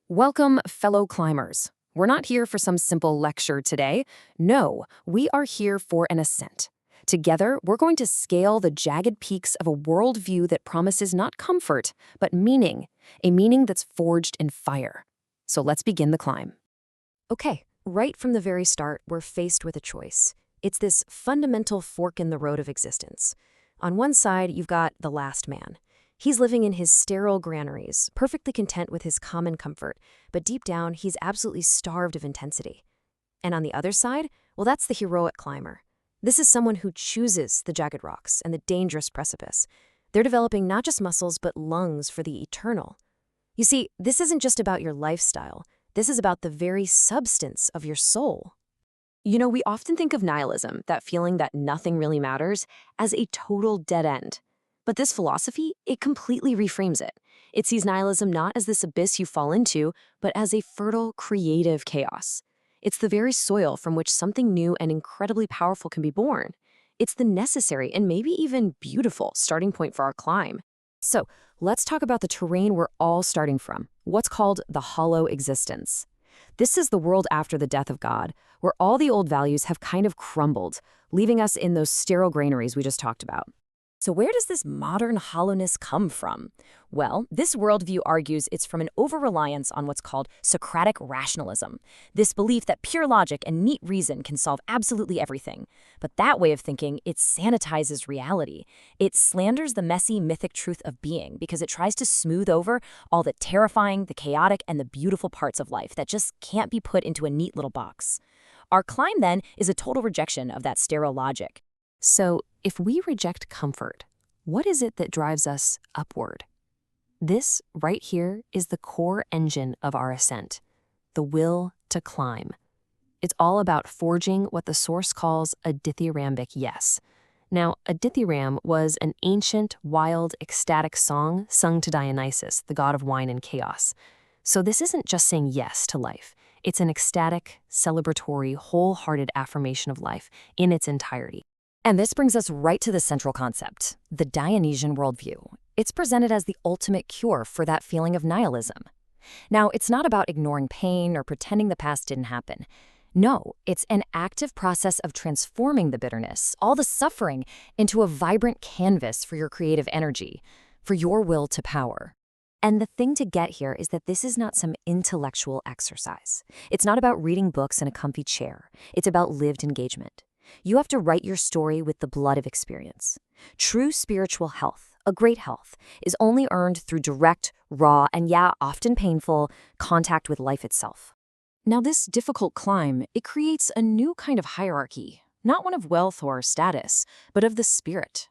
Welcome, fellow climbers. We're not here for some simple lecture today. No, we are here for an ascent. Together, we're going to scale the jagged peaks of a worldview that promises not comfort, but meaning, a meaning that's forged in fire. So let's begin the climb. Okay, right from the very start, we're faced with a choice. It's this fundamental fork in the road of existence. On one side, you've got the last man. He's living in his sterile granaries, perfectly content with his common comfort, but deep down, he's absolutely starved of intensity. And on the other side, well, that's the heroic climber. This is someone who chooses the jagged rocks and the dangerous precipice. They're developing not just muscles, but lungs for the eternal. You see, this isn't just about your lifestyle. This is about the very substance of your soul. You know, we often think of nihilism, that feeling that nothing really matters, as a total dead end. But this philosophy, it completely reframes it. It sees nihilism not as this abyss you fall into, but as a fertile, creative chaos. It's the very soil from which something new and incredibly powerful can be born. It's the necessary and maybe even beautiful starting point for our climb. So, let's talk about the terrain we're all starting from, what's called the hollow existence. This is the world after the death of God, where all the old values have kind of crumbled, leaving us in those sterile granaries we just talked about. So where does this modern hollowness come from? Well, this worldview argues it's from an over-reliance on what's called Socratic rationalism, this belief that pure logic and neat reason can solve absolutely everything. But that way of thinking, it sanitizes reality. It slanders the messy, mythic truth of being because it tries to smooth over all the terrifying, the chaotic, and the beautiful parts of life that just can't be put into a neat little box. Our climb, then, is a total rejection of that sterile logic. So, if we reject comfort, what is it that drives us upward? This, right here, is the core engine of our ascent, the will to climb. It's all about forging what the Source calls a dithyrambic yes. Now, a dithyramb was an ancient, wild, ecstatic song sung to Dionysus, the god of wine and chaos. So this isn't just saying yes to life. It's an ecstatic, celebratory, wholehearted affirmation of life in its entirety. And this brings us right to the central concept, the Dionysian worldview. It's presented as the ultimate cure for that feeling of nihilism. Now, it's not about ignoring pain or pretending the past didn't happen. No, it's an active process of transforming the bitterness, all the suffering, into a vibrant canvas for your creative energy, for your will to power. And the thing to get here is that this is not some intellectual exercise. It's not about reading books in a comfy chair. It's about lived engagement. You have to write your story with the blood of experience. True spiritual health, a great health, is only earned through direct, raw, and often painful contact with life itself. Now, this difficult climb, it creates a new kind of hierarchy, not one of wealth or status, but of the spirit.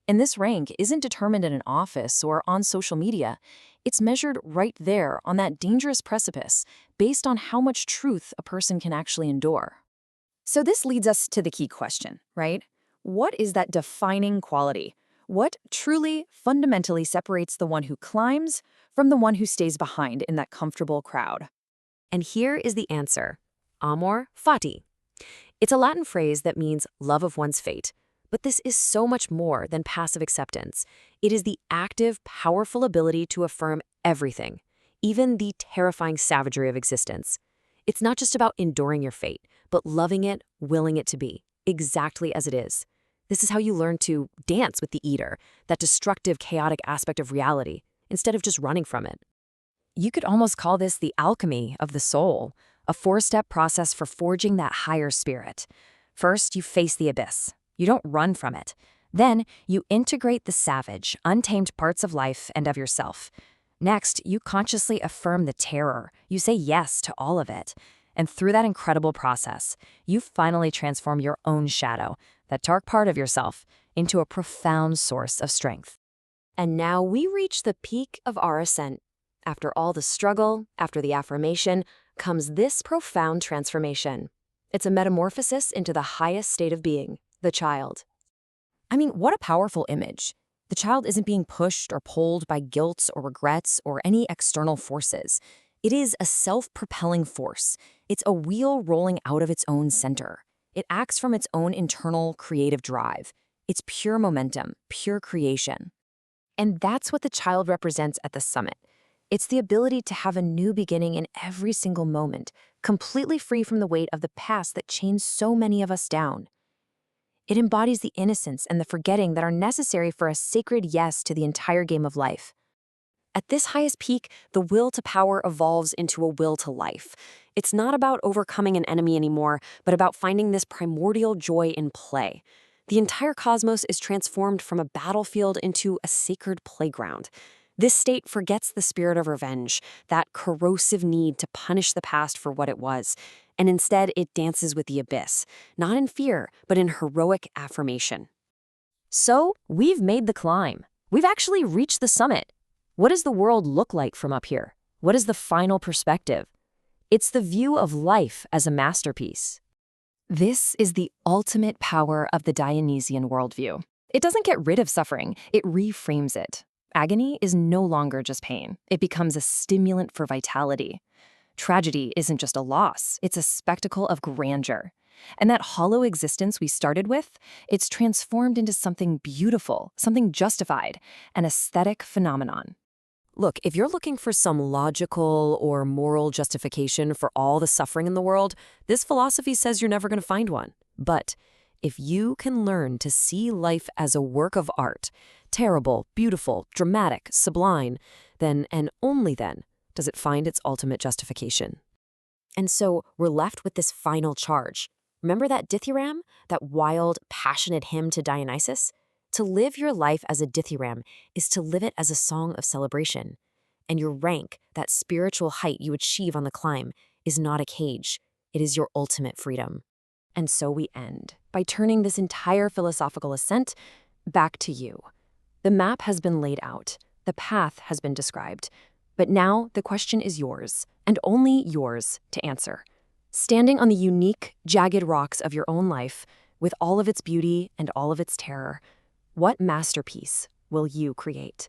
And this rank isn't determined in an office or on social media. It's measured right there on that dangerous precipice based on how much truth a person can actually endure. So this leads us to the key question, right? What is that defining quality? What truly, fundamentally separates the one who climbs from the one who stays behind in that comfortable crowd? And here is the answer: amor fati. It's a Latin phrase that means love of one's fate. But this is so much more than passive acceptance. It is the active, powerful ability to affirm everything, even the terrifying savagery of existence. It's not just about enduring your fate, but loving it, willing it to be, exactly as it is. This is how you learn to dance with the eater, that destructive, chaotic aspect of reality, instead of just running from it. You could almost call this the alchemy of the soul, a four-step process for forging that higher spirit. First, you face the abyss. You don't run from it. Then, you integrate the savage, untamed parts of life and of yourself. Next, you consciously affirm the terror. You say yes to all of it. And through that incredible process, you finally transform your own shadow, that dark part of yourself, into a profound source of strength. And now we reach the peak of our ascent. After all the struggle, after the affirmation, comes this profound transformation. It's a metamorphosis into the highest state of being, the child. I mean, what a powerful image. The child isn't being pushed or pulled by guilt or regrets or any external forces. It is a self-propelling force. It's a wheel rolling out of its own center. It acts from its own internal creative drive. It's pure momentum, pure creation. And that's what the child represents at the summit. It's the ability to have a new beginning in every single moment, completely free from the weight of the past that chains so many of us down. It embodies the innocence and the forgetting that are necessary for a sacred yes to the entire game of life. At this highest peak, the will to power evolves into a will to life. It's not about overcoming an enemy anymore, but about finding this primordial joy in play. The entire cosmos is transformed from a battlefield into a sacred playground. This state forgets the spirit of revenge, that corrosive need to punish the past for what it was, and instead it dances with the abyss, not in fear, but in heroic affirmation. So, we've made the climb. We've actually reached the summit. What does the world look like from up here? What is the final perspective? It's the view of life as a masterpiece. This is the ultimate power of the Dionysian worldview. It doesn't get rid of suffering, it reframes it. Agony is no longer just pain. It becomes a stimulant for vitality. Tragedy isn't just a loss, it's a spectacle of grandeur. And that hollow existence we started with, it's transformed into something beautiful, something justified, an aesthetic phenomenon. Look, if you're looking for some logical or moral justification for all the suffering in the world, this philosophy says you're never going to find one. But if you can learn to see life as a work of art, terrible, beautiful, dramatic, sublime, then and only then does it find its ultimate justification. And so we're left with this final charge. Remember that dithyramb, that wild, passionate hymn to Dionysus? To live your life as a dithyramb is to live it as a song of celebration. And your rank, that spiritual height you achieve on the climb, is not a cage. It is your ultimate freedom. And so we end by turning this entire philosophical ascent back to you. The map has been laid out. The path has been described. But now the question is yours, and only yours, to answer. Standing on the unique, jagged rocks of your own life, with all of its beauty and all of its terror, what masterpiece will you create?